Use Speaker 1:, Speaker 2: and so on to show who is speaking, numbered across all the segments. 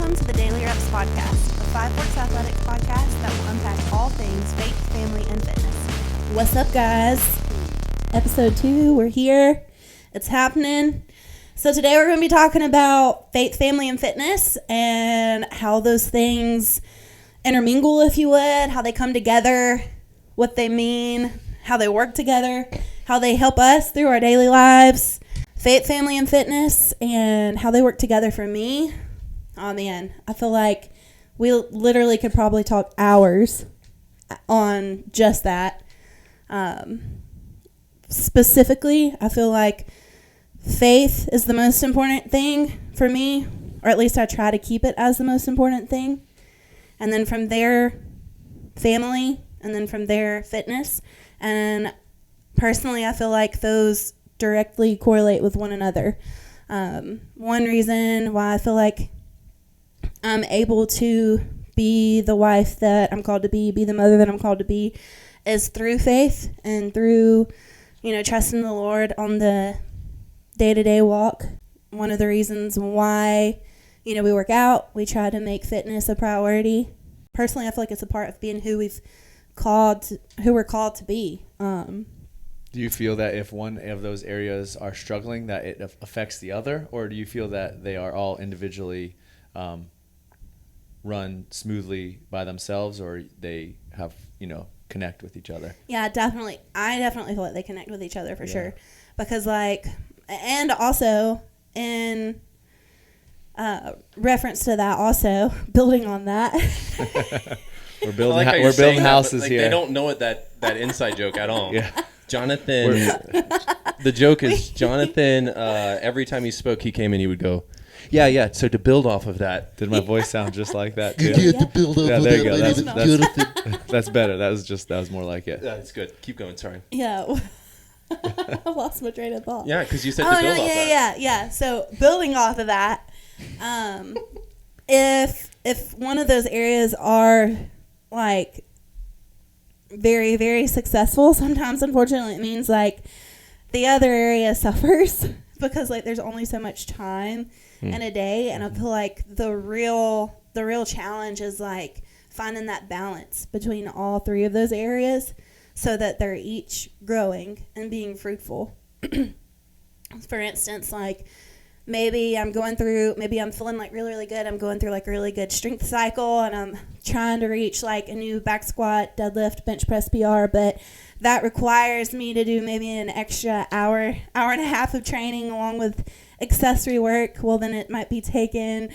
Speaker 1: Welcome to the Daily Reps Podcast, a Five Forks Athletics podcast that will unpack all things faith, family, and fitness.
Speaker 2: What's up, guys? Episode 2, we're here. It's happening. So today we're going to be talking about faith, family, and fitness and how those things intermingle, if you would, how they come together, what they mean, how they work together, how they help us through our daily lives. Faith, family, and fitness, and how they work together for me. Oh, man. I feel like we literally could probably talk hours on just that. Specifically, I feel like faith is the most important thing for me, or at least I try to keep it as the most important thing. And then from there, family, and then from there, fitness. And personally, I feel like those directly correlate with one another. One reason why I feel like I'm able to be the wife that I'm called to be the mother that I'm called to be, is through faith and through, trusting the Lord on the day-to-day walk. One of the reasons why, we work out, we try to make fitness a priority. Personally, I feel like it's a part of being who we're called to be.
Speaker 3: Do you feel that if one of those areas are struggling, that it affects the other, or do you feel that they are all individually run smoothly by themselves, or they have, connect with each other?
Speaker 2: Yeah, definitely. I definitely feel like they connect with each other for sure. Because and also in reference to that, also building on that.
Speaker 3: We're building houses here.
Speaker 4: They don't know what that inside joke at all.
Speaker 3: Yeah.
Speaker 4: Jonathan, the joke is Jonathan, every time he spoke, he came in, he would go, yeah. So to build off of that.
Speaker 3: Did my voice sound just like that too?
Speaker 5: You have to build off of
Speaker 3: there you
Speaker 5: that,
Speaker 3: go.
Speaker 5: Jonathan.
Speaker 3: That's better. That was more like it.
Speaker 4: That's good. Keep going. Sorry.
Speaker 2: Yeah. I lost my train of thought.
Speaker 4: Yeah, because you said to build off that.
Speaker 2: Yeah. So building off of that, if one of those areas are like very, very successful, sometimes unfortunately it means like the other area suffers because like there's only so much time in a day, and I feel like the real challenge is like finding that balance between all three of those areas so that they're each growing and being fruitful. For instance, like maybe I'm feeling like really, really good. I'm going through like a really good strength cycle, and I'm trying to reach like a new back squat, deadlift, bench press PR, but that requires me to do maybe an extra hour and a half of training along with accessory work. Well, then it might be taken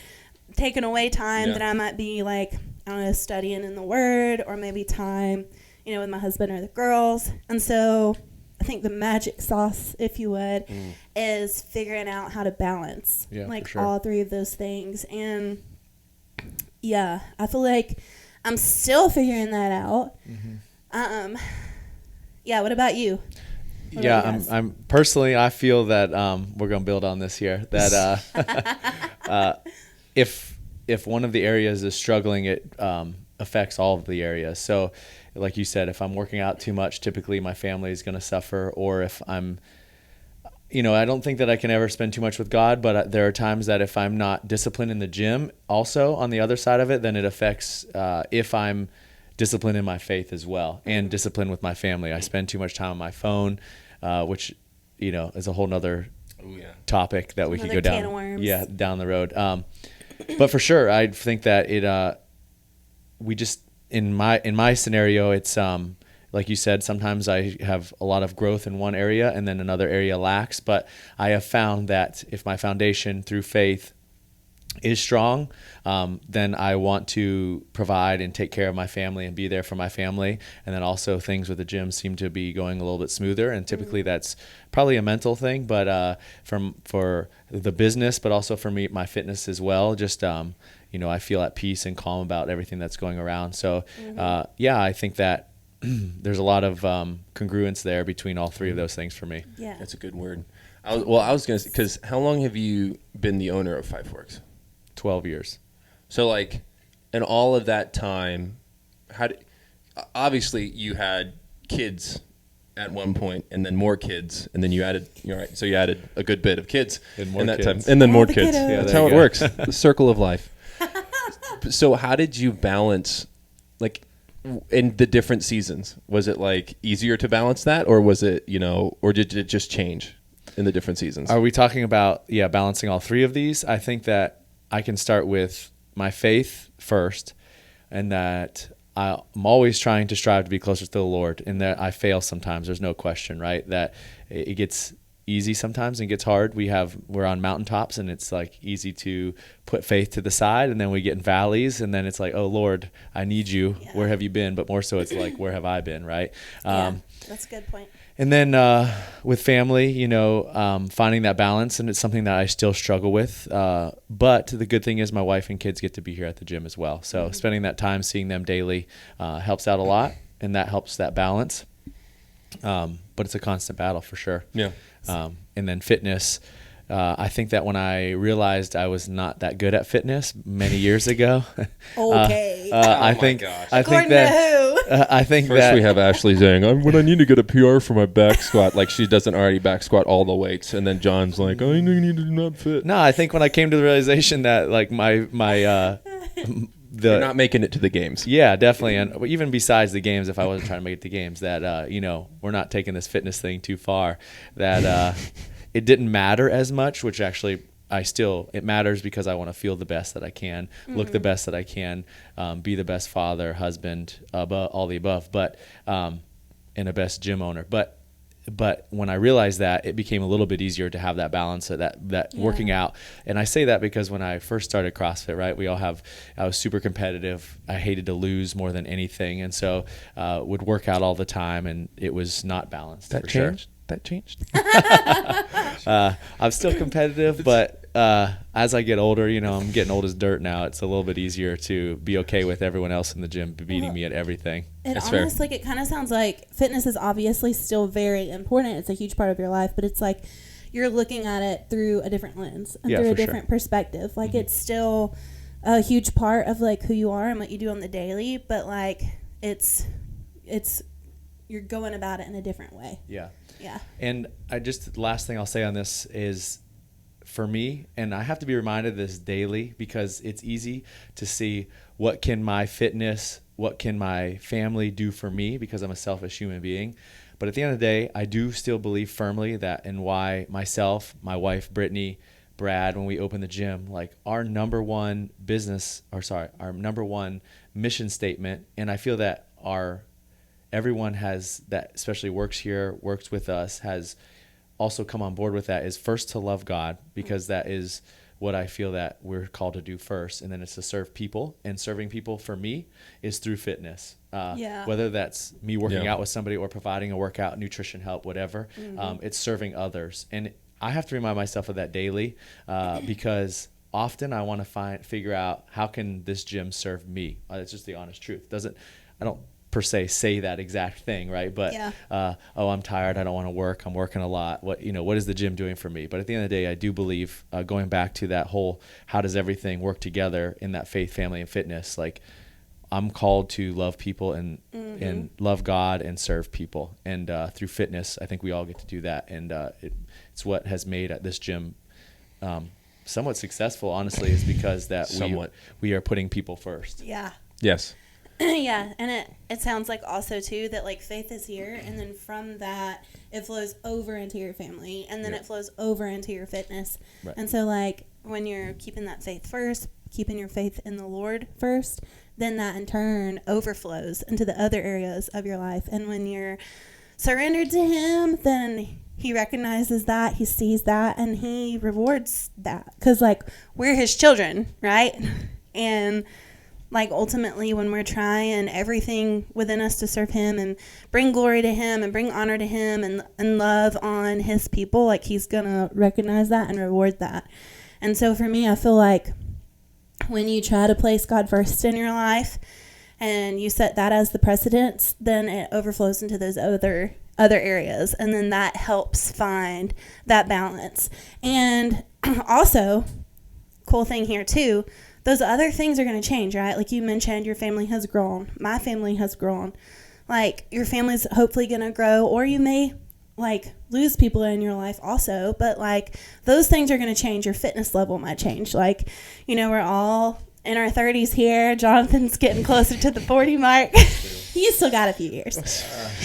Speaker 2: away time that I might be like, I don't know, studying in the Word, or maybe time, with my husband or the girls. And so I think the magic sauce, if you would, is figuring out how to balance all three of those things. And yeah, I feel like I'm still figuring that out. Yeah. What about you?
Speaker 3: I'm personally, I feel that we're going to build on this here. That if one of the areas is struggling, it affects all of the areas. So, like you said, if I'm working out too much, typically my family is going to suffer. Or if I'm, I don't think that I can ever spend too much with God, but there are times that if I'm not disciplined in the gym, also on the other side of it, then it affects if I'm disciplined in my faith as well, and disciplined with my family. I spend too much time on my phone, which, is a whole nother topic that we could go down.
Speaker 2: Can of worms.
Speaker 3: Yeah, down the road. But for sure, I think that we just, in my scenario, it's like you said, sometimes I have a lot of growth in one area and then another area lacks. But I have found that if my foundation through faith is strong, then I want to provide and take care of my family and be there for my family. And then also things with the gym seem to be going a little bit smoother. And typically that's probably a mental thing, but for the business, but also for me, my fitness as well. Just I feel at peace and calm about everything that's going around. So I think that there's a lot of congruence there between all three of those things for me.
Speaker 2: Yeah,
Speaker 4: that's a good word. I was going to say, because how long have you been the owner of Five Forks?
Speaker 3: 12 years.
Speaker 4: So like in all of that time, obviously you had kids at one point, and then more kids, and then you added, so you added a good bit of kids
Speaker 3: and more
Speaker 4: in that
Speaker 3: kids.
Speaker 4: time, and then more kids.
Speaker 2: Kiddos.
Speaker 4: That's how it works. The circle of life. So how did you balance, like, in the different seasons? Was it like easier to balance that, or was it, or did it just change in the different seasons?
Speaker 3: Are we talking about, balancing all three of these? I think that I can start with my faith first, and that I'm always trying to strive to be closer to the Lord, and that I fail sometimes. There's no question, right? That it gets easy sometimes and gets hard. We're on mountaintops, and it's like easy to put faith to the side, and then we get in valleys, and then it's like, oh Lord, I need you. Yeah. Where have you been? But more so it's like, where have I been? Right.
Speaker 2: That's a good point.
Speaker 3: And then with family, finding that balance, and it's something that I still struggle with. But the good thing is my wife and kids get to be here at the gym as well. So spending that time seeing them daily helps out a lot, and that helps that balance. But it's a constant battle for sure.
Speaker 4: Yeah.
Speaker 3: And then fitness. I think that when I realized I was not that good at fitness many years ago,
Speaker 2: okay.
Speaker 3: I think
Speaker 2: According to who?
Speaker 3: I think
Speaker 4: first
Speaker 3: that
Speaker 4: we have Ashley saying, when I need to get a PR for my back squat, like she doesn't already back squat all the weights, and then John's like, I need to not fit.
Speaker 3: No, I think when I came to the realization that like my
Speaker 4: you're not making it to the games.
Speaker 3: Yeah, definitely. And even besides the games, if I wasn't trying to make it to games, that we're not taking this fitness thing too far. That it didn't matter as much, which actually it matters because I want to feel the best that I can, look the best that I can, be the best father, husband, all the above, but and a best gym owner. But when I realized that, it became a little bit easier to have that balance of that working out. And I say that because when I first started CrossFit, right, I was super competitive. I hated to lose more than anything. And so would work out all the time, and it was not balanced.
Speaker 4: That changed? That changed?
Speaker 3: I'm still competitive, but as I get older, I'm getting old as dirt now. It's a little bit easier to be okay with everyone else in the gym beating me at everything.
Speaker 2: It almost like it kind of sounds like fitness is obviously still very important. It's a huge part of your life, but it's like you're looking at it through a different lens and through a different perspective. Like it's still a huge part of like who you are and what you do on the daily, but like it's you're going about it in a different way.
Speaker 3: Yeah.
Speaker 2: Yeah.
Speaker 3: And the last thing I'll say on this is, for me, and I have to be reminded of this daily, because it's easy to see what can my fitness, what can my family do for me, because I'm a selfish human being. But at the end of the day, I do still believe firmly that in why myself, my wife, Brittany, Brad, when we opened the gym, like our number one mission statement, and I feel that everyone has that, especially works here, works with us, has also come on board with that, is first to love God, because that is what I feel that we're called to do first. And then it's to serve people, and serving people for me is through fitness. Whether that's me working out with somebody or providing a workout, nutrition help, whatever, it's serving others. And I have to remind myself of that daily, because often I want to figure out how can this gym serve me. It's just the honest truth. I don't per se say that exact thing, right? But I'm tired, I don't want to work, I'm working a lot, what is the gym doing for me? But at the end of the day, I do believe, going back to that whole how does everything work together in that faith, family, and fitness, like I'm called to love people and love God and serve people, and through fitness I think we all get to do that, and it's what has made at this gym somewhat successful, honestly, is because that we are putting people first.
Speaker 4: Yes.
Speaker 2: Yeah, and it sounds like also too that like faith is here, and then from that it flows over into your family, and then it flows over into your fitness. Right. And so like when you're keeping that faith first, keeping your faith in the Lord first, then that in turn overflows into the other areas of your life. And when you're surrendered to Him, then He recognizes that, He sees that, and He rewards that, because like we're His children, right? And like ultimately when we're trying everything within us to serve Him and bring glory to Him and bring honor to Him and love on His people, like He's going to recognize that and reward that. And so for me, I feel like when you try to place God first in your life and you set that as the precedence, then it overflows into those other areas. And then that helps find that balance. And also, cool thing here too, those other things are going to change, right? Like you mentioned, your family has grown. My family has grown. Like your family's hopefully going to grow, or you may like lose people in your life also, but like those things are going to change. Your fitness level might change. Like, we're all in our 30s here. Jonathan's getting closer to the 40 mark. He's still got a few years.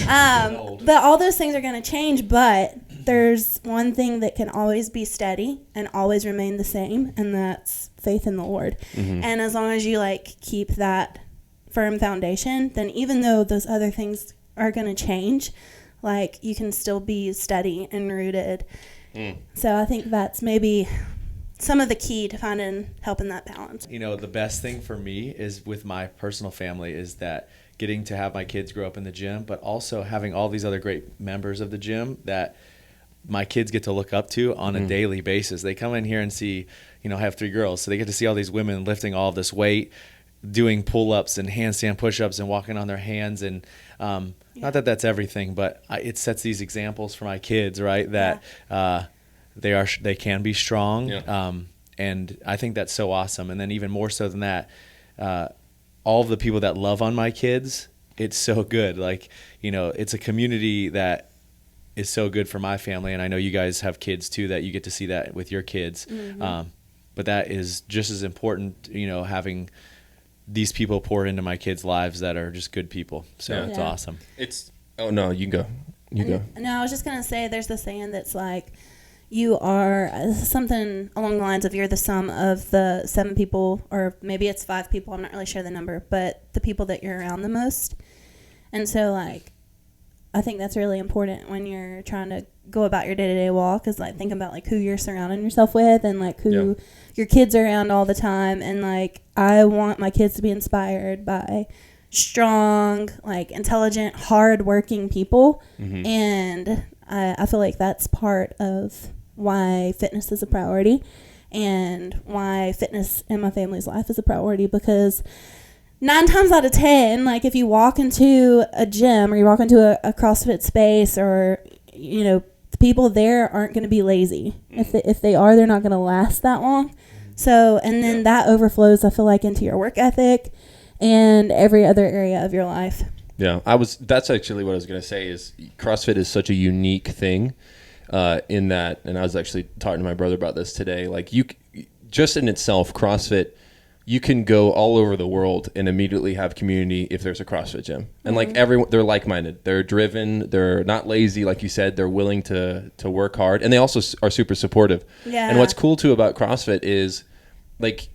Speaker 2: But all those things are going to change. But there's one thing that can always be steady and always remain the same, and that's faith in the Lord. Mm-hmm. And as long as you like keep that firm foundation, then even though those other things are going to change, like you can still be steady and rooted. So I think that's maybe some of the key to finding helping that balance.
Speaker 3: You know, the best thing for me is with my personal family is that getting to have my kids grow up in the gym, but also having all these other great members of the gym that my kids get to look up to on a daily basis. They come in here and see, you know, I have 3 girls, so they get to see all these women lifting all of this weight, doing pull-ups and handstand push-ups and walking on their hands. And not that that's everything, but it sets these examples for my kids, right? That they can be strong. Yeah. And I think that's so awesome. And then even more so than that, all of the people that love on my kids, it's so good. Like, you know, it's a community that is so good for my family. And I know you guys have kids too, that you get to see that with your kids. Mm-hmm. But that is just as important, you know, having these people pour into my kids' lives that are just good people. So it's awesome.
Speaker 4: Oh no, you go. Go.
Speaker 2: No, I was just going to say there's the saying that's like, you are something along the lines of you're the sum of the 7 people, or maybe it's 5 people. I'm not really sure the number, but the people that you're around the most. And so like, I think that's really important when you're trying to go about your day-to-day walk, is like think about like who you're surrounding yourself with and like who your kids are around all the time. And like, I want my kids to be inspired by strong, like intelligent, hard-working people. Mm-hmm. And I feel like that's part of why fitness is a priority and why fitness in my family's life is a priority, because 9 times out of 10, like if you walk into a gym or you walk into a CrossFit space, or, you know, the people there aren't going to be lazy. If they are, they're not going to last that long. So, and then that overflows, I feel like, into your work ethic and every other area of your life.
Speaker 4: Yeah, that's actually what I was going to say, is CrossFit is such a unique thing in that, and I was actually talking to my brother about this today, like just in itself, CrossFit, you can go all over the world and immediately have community if there's a CrossFit gym. And like everyone, they're like-minded, they're driven, they're not lazy, like you said, they're willing to work hard, and they also are super supportive. Yeah. And what's cool too about CrossFit is like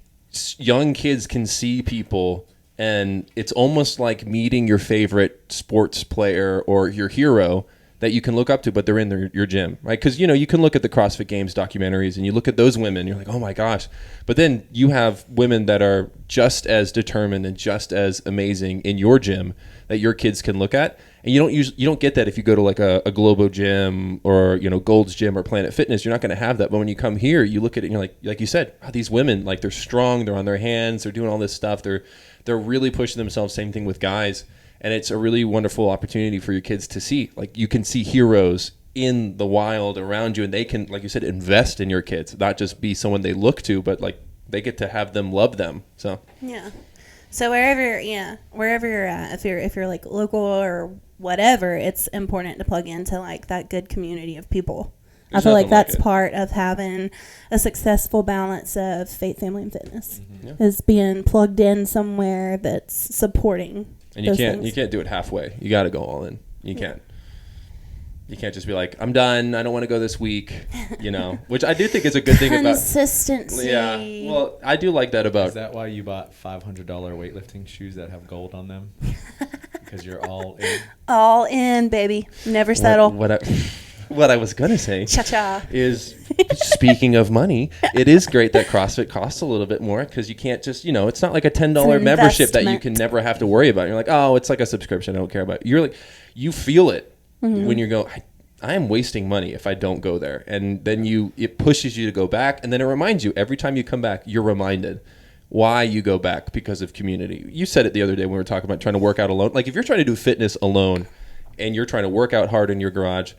Speaker 4: young kids can see people, and it's almost like meeting your favorite sports player or your hero that you can look up to, but they're in your gym, right? Because, you know, you can look at the CrossFit Games documentaries and you look at those women, you're like, oh my gosh. But then you have women that are just as determined and just as amazing in your gym that your kids can look at. And you don't get that if you go to like a Globo gym or, you know, Gold's Gym or Planet Fitness. You're not going to have that. But when you come here, you look at it and you're like you said, oh, these women, like they're strong, they're on their hands, they're doing all this stuff. They're really pushing themselves. Same thing with guys. And it's a really wonderful opportunity for your kids to see. Like, you can see heroes in the wild around you, and they can, like you said, invest in your kids, not just be someone they look to, but like they get to have them love them. So
Speaker 2: yeah. So wherever you're at, if you're like local or whatever, it's important to plug into like that good community of people. I feel like that's part of having a successful balance of faith, family, and fitness. Mm-hmm. Is being plugged in somewhere that's supporting.
Speaker 4: And you can't do it halfway. You got to go all in. You can't just be like, I'm done, I don't want to go this week, you know, which I do think is a good thing about
Speaker 2: consistency.
Speaker 4: Yeah. Well, I do like that about.
Speaker 3: Is that why you bought $500 weightlifting shoes that have gold on them? Because you're all in.
Speaker 2: All in, baby. Never settle.
Speaker 4: What I was going to say
Speaker 2: Cha-cha.
Speaker 4: is, speaking of money, it is great that CrossFit costs a little bit more, because you can't just, you know, it's not like a $10 membership that you can never have to worry about. You're like, oh, it's like a subscription, I don't care about it. You're like, you feel it when you go, I am wasting money if I don't go there. And then it pushes you to go back, and then it reminds you, every time you come back, you're reminded why you go back, because of community. You said it the other day when we were talking about trying to work out alone. Like, if you're trying to do fitness alone and you're trying to work out hard in your garage,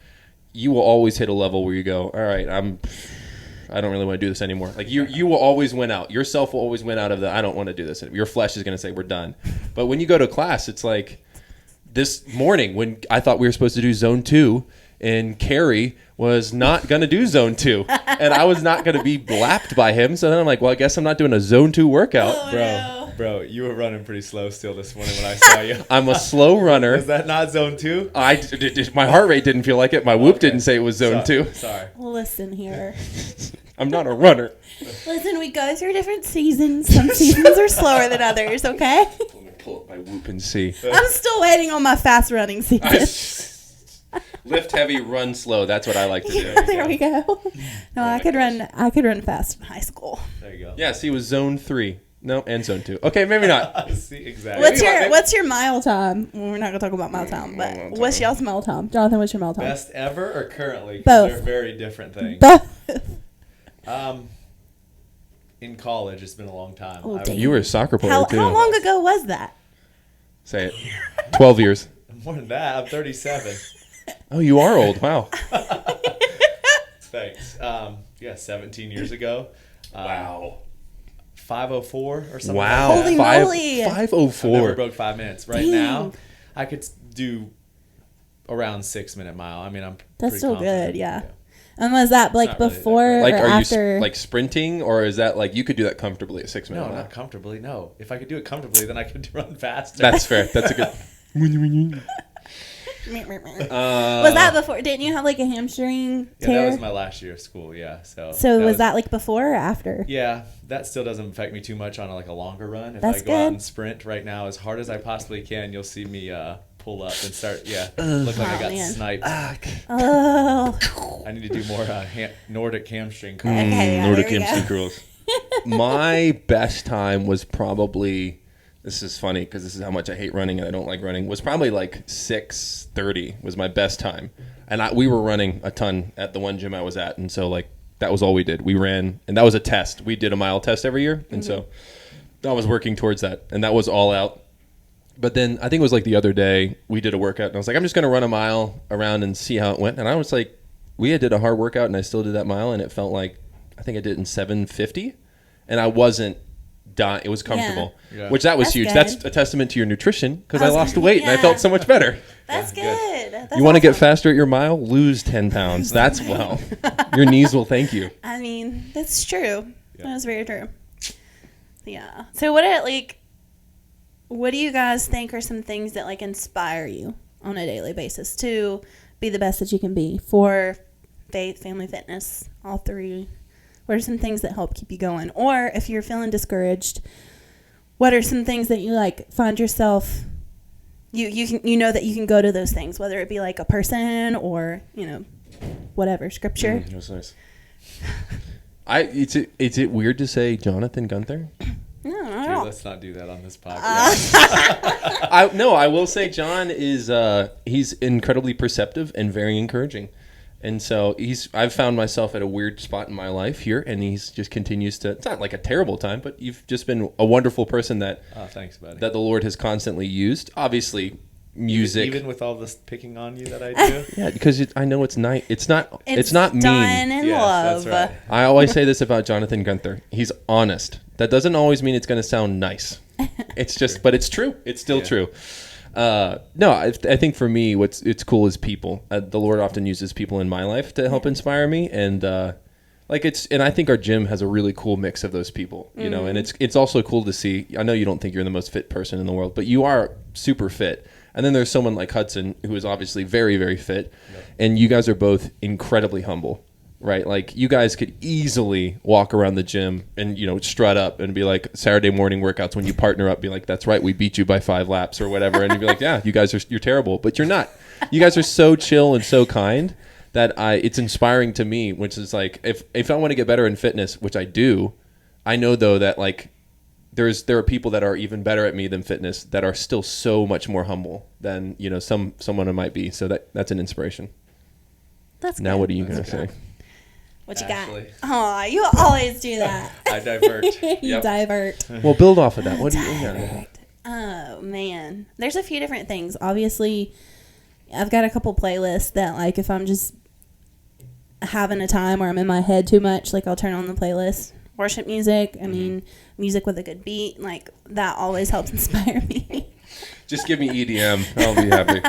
Speaker 4: you will always hit a level where you go, all right, I don't really want to do this anymore. Like, you will always win out. Yourself will always win out of I don't want to do this anymore. Your flesh is going to say, we're done. But when you go to class, it's like this morning when I thought we were supposed to do zone 2 and Carrie was not going to do zone 2, and I was not going to be lapped by him. So then I'm like, well, I guess I'm not doing a zone 2 workout.
Speaker 2: Oh,
Speaker 3: Bro, you were running pretty slow still this morning when I saw you.
Speaker 4: I'm a slow runner.
Speaker 3: Was that not zone 2?
Speaker 4: My heart rate didn't feel like it. My whoop didn't say it was zone 2.
Speaker 3: Sorry.
Speaker 2: Listen here.
Speaker 4: I'm not a runner.
Speaker 2: Listen, we go through different seasons. Some seasons are slower than others, okay?
Speaker 4: Let me pull up my whoop and see.
Speaker 2: I'm still waiting on my fast running season.
Speaker 4: Lift heavy, run slow. That's what I like to do.
Speaker 2: Yeah, there we go. No, I could run fast in high school.
Speaker 3: There you go.
Speaker 4: Yeah, see, it was zone 3. No, and zone 2. Okay, maybe not.
Speaker 3: See, exactly.
Speaker 2: What's your mile time? Well, we're not gonna talk about mile time, but what's y'all's mile time? Jonathan, what's your mile time?
Speaker 3: Best ever or currently? 'Cause
Speaker 2: Both.
Speaker 3: They're very different things.
Speaker 2: Both.
Speaker 3: In college, it's been a long time.
Speaker 2: Oh,
Speaker 3: I-
Speaker 2: damn.
Speaker 4: You were a soccer player,
Speaker 2: How
Speaker 4: too.
Speaker 2: long ago was that?
Speaker 4: Say it. 12 years.
Speaker 3: More than that, I'm 37.
Speaker 4: Oh, you are old. Wow.
Speaker 3: Thanks. 17 years ago.
Speaker 4: Wow.
Speaker 3: 5:04 or something.
Speaker 4: Wow.
Speaker 3: Like that.
Speaker 2: Holy moly.
Speaker 4: 5:04.
Speaker 3: I never broke 5 minutes. Right
Speaker 2: Dang.
Speaker 3: now, I could do around 6-minute mile. I mean, I'm
Speaker 2: That's
Speaker 3: pretty
Speaker 2: still
Speaker 3: confident.
Speaker 2: good, yeah. And was that like
Speaker 3: not really that
Speaker 2: before
Speaker 4: Like,
Speaker 2: or
Speaker 4: are
Speaker 2: after?
Speaker 4: you like sprinting, or is that like you could do that comfortably at 6 minutes?
Speaker 3: No, not comfortably. No. If I could do it comfortably, then I could run faster.
Speaker 4: That's fair. That's a good.
Speaker 2: Was that before? Didn't you have like a hamstring
Speaker 3: Yeah,
Speaker 2: tear?
Speaker 3: that was my last year of school. Yeah. So
Speaker 2: was that like before or after?
Speaker 3: Yeah, that still doesn't affect me too much on a longer run. If
Speaker 2: That's
Speaker 3: I go out
Speaker 2: good.
Speaker 3: and sprint right now as hard as I possibly can, you'll see me pull up and start. Look like I got
Speaker 2: man.
Speaker 3: sniped.
Speaker 2: Oh.
Speaker 3: I need to do more Nordic hamstring curls.
Speaker 2: Okay, yeah,
Speaker 4: Nordic
Speaker 2: there we
Speaker 4: hamstring
Speaker 2: go.
Speaker 4: curls. My best time was probably. This is funny because this is how much I hate running and I don't like running. Was probably like 6:30 was my best time, and we were running a ton at the one gym I was at, and so like that was all we did. We ran, and that was a test. We did a mile test every year, and so I was working towards that, and that was all out. But then I think it was like the other day we did a workout, and I was like, I'm just gonna run a mile around and see how it went. And I was like, we did a hard workout, and I still did that mile, and it felt like I think I did it in 7:50, and I wasn't. It was comfortable,
Speaker 3: Yeah.
Speaker 4: which that was
Speaker 2: That's
Speaker 4: huge.
Speaker 2: good.
Speaker 4: That's a testament to your nutrition because I
Speaker 2: was
Speaker 4: lost
Speaker 2: gonna-
Speaker 4: weight and I
Speaker 2: yeah.
Speaker 4: felt so much better.
Speaker 2: That's good. That's
Speaker 4: You want to get
Speaker 2: awesome.
Speaker 4: faster at your mile? Lose 10 pounds. That's your knees will thank you.
Speaker 2: I mean, that's true.
Speaker 3: Yeah.
Speaker 2: That's very true. Yeah. So what do you guys think are some things that inspire you on a daily basis to be the best that you can be for faith, family, fitness, all three? What are some things that help keep you going? Or if you're feeling discouraged, what are some things that you find yourself you know that you can go to those things, whether it be like a person or, whatever, scripture.
Speaker 4: That's nice. Is it weird to say Jonathan Gunther?
Speaker 2: No, not at
Speaker 3: Dude,
Speaker 2: all.
Speaker 3: let's not do that on this podcast.
Speaker 4: I will say John is he's incredibly perceptive and very encouraging. And so I've found myself at a weird spot in my life here, and he's just continues to. It's not like a terrible time, but you've just been a wonderful person that
Speaker 3: Oh, thanks, buddy.
Speaker 4: that the Lord has constantly used. Obviously, music.
Speaker 3: Even with all this picking on you that I do.
Speaker 4: Yeah, because I know it's nice. It's not mean.
Speaker 2: done in
Speaker 3: Yes,
Speaker 2: love.
Speaker 3: that's right.
Speaker 4: I always say this about Jonathan Gunther. He's honest. That doesn't always mean it's going to sound nice. It's just, but it's true. It's still true. No, I think for me, it's cool is people. The Lord often uses people in my life to help inspire me, and and I think our gym has a really cool mix of those people. You know, and it's also cool to see. I know you don't think you're the most fit person in the world, but you are super fit. And then there's someone like Hudson who is obviously very, very fit, and you guys are both incredibly humble. Right, like you guys could easily walk around the gym and strut up and be like Saturday morning workouts when you partner up, be like, "That's right, we beat you by 5 laps or whatever," and you'd be like, "Yeah, you're terrible," but you're not. You guys are so chill and so kind that it's inspiring to me. Which is like, if I want to get better in fitness, which I do, I know though that there are people that are even better at me than fitness that are still so much more humble than someone might be. So that's an inspiration.
Speaker 2: That's
Speaker 4: Now,
Speaker 2: good.
Speaker 4: what are you gonna say?
Speaker 2: What you
Speaker 3: Ashley.
Speaker 2: got? Oh, you always do that.
Speaker 3: I divert.
Speaker 2: You
Speaker 3: Yep.
Speaker 2: divert.
Speaker 4: Well, build off of that. What do you? Yeah.
Speaker 2: Oh man, there's a few different things. Obviously, I've got a couple playlists that if I'm just having a time or I'm in my head too much, I'll turn on the playlist. Worship music. I mean, music with a good beat. That always helps inspire me.
Speaker 4: Just give me EDM. I'll be happy.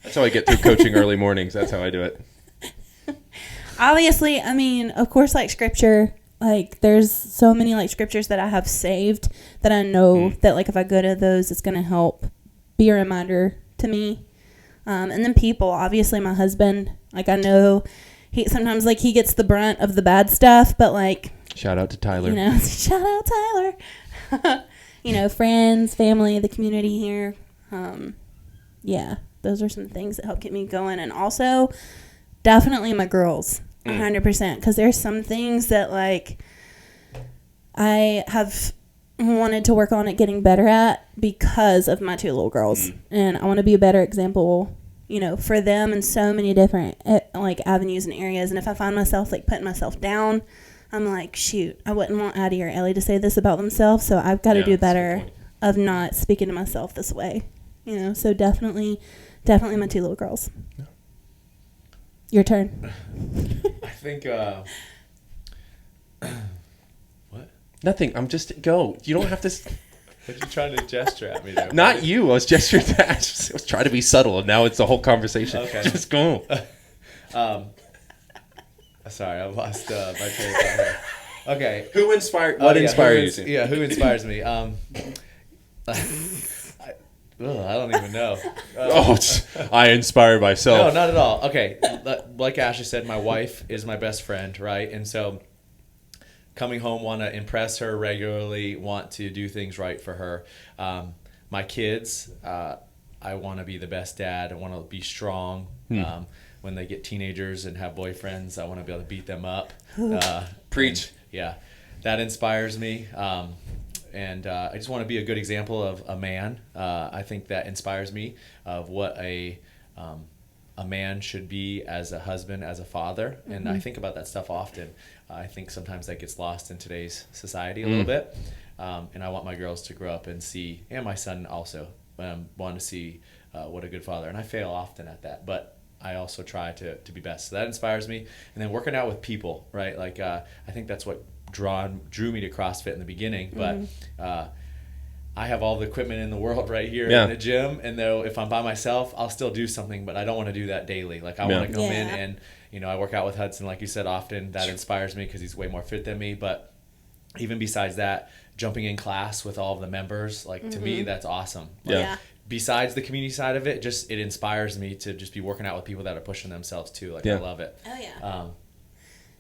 Speaker 4: That's how I get through coaching early mornings. That's how I do it.
Speaker 2: Obviously, I mean, of course, like scripture, like there's so many like scriptures that I have saved that I know that like if I go to those, it's going to help be a reminder to me. And then people, obviously my husband, like I know he sometimes like he gets the brunt of the bad stuff, but like,
Speaker 4: shout out to Tyler.
Speaker 2: you know, shout out Tyler, you know, friends, family, the community here. Yeah, those are some things that help get me going. And also definitely my girls, 100%. Because there's some things that, like, I have wanted to work on at getting better at because of my 2 little girls. And I want to be a better example, you know, for them in so many different, like, avenues and areas. And if I find myself, like, putting myself down, I'm like, shoot, I wouldn't want Addie or Ellie to say this about themselves. So I've got to do better of not speaking to myself this way. You know, so definitely my 2 little girls. Yeah. Your turn.
Speaker 3: I think, what?
Speaker 4: Nothing. I'm just, go. You don't have to.
Speaker 3: What you trying to gesture at me there?
Speaker 4: Not buddy? You. I was gesturing to I was trying to be subtle, and now it's the whole conversation.
Speaker 3: Okay.
Speaker 4: Just go.
Speaker 3: Sorry, I lost my train of thought here. Okay.
Speaker 4: Who inspired? What inspires you?
Speaker 3: Yeah, who inspires me? I don't even know.
Speaker 4: I inspire myself.
Speaker 3: No, not at all. Okay, like Ashley said, my wife is my best friend, right? And so coming home, want to impress her regularly, want to do things right for her. My kids, I want to be the best dad. I want to be strong. When they get teenagers and have boyfriends, I want to be able to beat them up.
Speaker 4: Preach.
Speaker 3: Yeah, that inspires me. And I just want to be a good example of a man. I think that inspires me of what a man should be as a husband, as a father. And I think about that stuff often. I think sometimes that gets lost in today's society a little bit. And I want my girls to grow up and see, and my son also, want to see what a good father. And I fail often at that, but I also try to be best. So that inspires me. And then working out with people, right? Like I think that's what drew me to CrossFit in the beginning, but I have all the equipment in the world right here in the gym, and though if I'm by myself, I'll still do something, but I don't want to do that daily. Like I want to come in and, you know, I work out with Hudson, like you said, often. That inspires me because he's way more fit than me. But even besides that, jumping in class with all of the members, like to me, that's awesome. Like, besides the community side of it, just it inspires me to just be working out with people that are pushing themselves too. Like I love it.
Speaker 2: Oh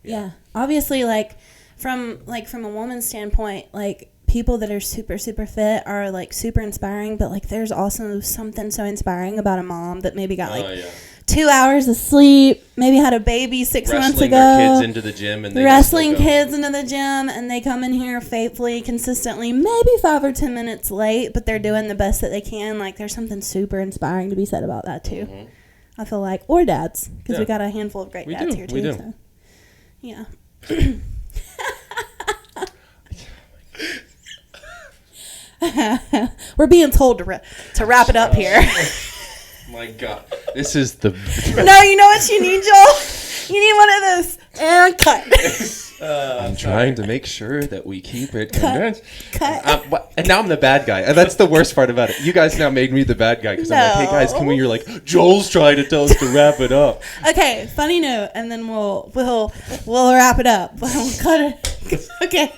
Speaker 2: yeah. Obviously, like from a woman's standpoint, like people that are super fit are like super inspiring, but like there's also something so inspiring about a mom that maybe got 2 hours of sleep, maybe had a baby 6 months ago,
Speaker 4: their kids into the gym, and
Speaker 2: wrestling kids into the gym, and they come in here faithfully, consistently, maybe 5 or 10 minutes late, but they're doing the best that they can. Like there's something super inspiring to be said about that too. I feel like, or dads, because we got a handful of great dads here too.
Speaker 4: We do.
Speaker 2: So. Yeah. We're being told to wrap it up here.
Speaker 4: My God, this is the.
Speaker 2: No, you know what you need, Joel? You need one of those and cut.
Speaker 4: I'm trying to make sure that we keep it.
Speaker 2: Cut.
Speaker 4: And now I'm the bad guy. And that's the worst part about it. You guys now made me the bad guy because I'm like, hey guys, can we? You're like, Joel's trying to tell us to wrap it up.
Speaker 2: Okay, funny note, and then we'll wrap it up. We'll cut it. Okay.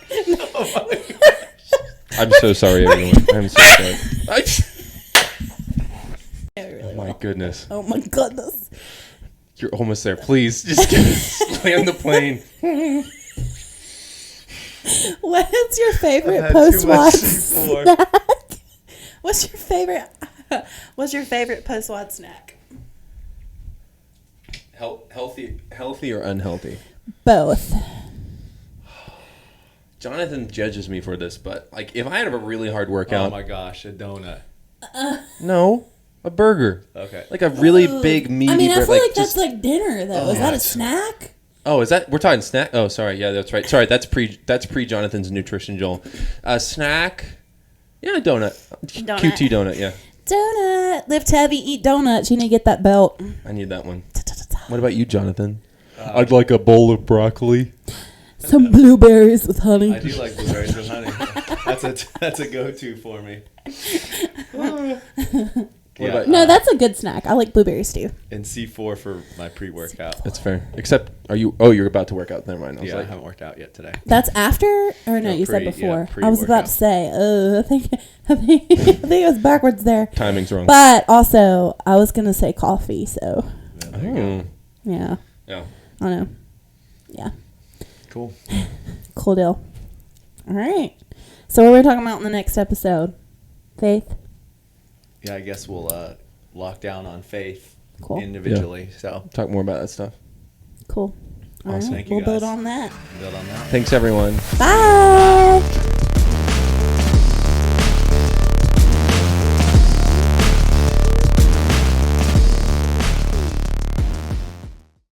Speaker 4: I'm so sorry, everyone. I'm so sorry. My goodness.
Speaker 2: Oh my goodness.
Speaker 4: You're almost there. Please, just land the plane.
Speaker 2: What's your favorite post-WOD snack? What's your favorite post-WOD snack?
Speaker 4: Healthy or unhealthy?
Speaker 2: Both.
Speaker 4: Jonathan judges me for this, but like if I had a really hard workout.
Speaker 3: Oh my gosh, a donut.
Speaker 4: No, a burger.
Speaker 3: Okay.
Speaker 4: Like a really big meaty.
Speaker 2: I mean, I feel like that's
Speaker 4: just,
Speaker 2: like dinner though. Is that a snack?
Speaker 4: Oh, is that we're talking snack? Oh, sorry. Yeah, that's right. Sorry, that's pre Jonathan's nutrition, Joel. Snack. Yeah, donut. QT donut. Yeah.
Speaker 2: Donut. Lift heavy, eat donuts. You need to get that belt.
Speaker 4: I need that one. What about you, Jonathan? I'd like a bowl of broccoli.
Speaker 2: Some blueberries with honey.
Speaker 3: I do like blueberries with honey. That's a go-to for me.
Speaker 4: What
Speaker 3: Yeah.
Speaker 4: about
Speaker 2: No, that's a good snack. I like blueberries too.
Speaker 3: And C4 for my pre-workout.
Speaker 4: That's fair. Except, you're about to work out. Never mind. I was
Speaker 3: Yeah, I
Speaker 4: like,
Speaker 3: haven't worked out yet today.
Speaker 2: That's after, or no,
Speaker 3: No,
Speaker 2: you said
Speaker 3: pre-
Speaker 2: before.
Speaker 3: yeah,
Speaker 2: I was about
Speaker 3: pre-workout.
Speaker 2: to say, I think it was backwards there.
Speaker 4: timing's wrong.
Speaker 2: But also, I was gonna say coffee. So
Speaker 3: Yeah, there you go.
Speaker 2: yeah,
Speaker 4: Yeah.
Speaker 2: I don't know. Yeah,
Speaker 3: Cool.
Speaker 2: cool deal. All right. So what are we talking about in the next episode? Faith.
Speaker 3: Yeah, I guess we'll lock down on faith
Speaker 2: Cool.
Speaker 3: individually. So
Speaker 4: Talk more about that stuff.
Speaker 2: Cool. All
Speaker 3: Awesome.
Speaker 2: right.
Speaker 3: Thank you,
Speaker 2: We'll build
Speaker 3: guys.
Speaker 2: on that.
Speaker 3: build on that.
Speaker 4: Thanks, everyone.
Speaker 2: Bye.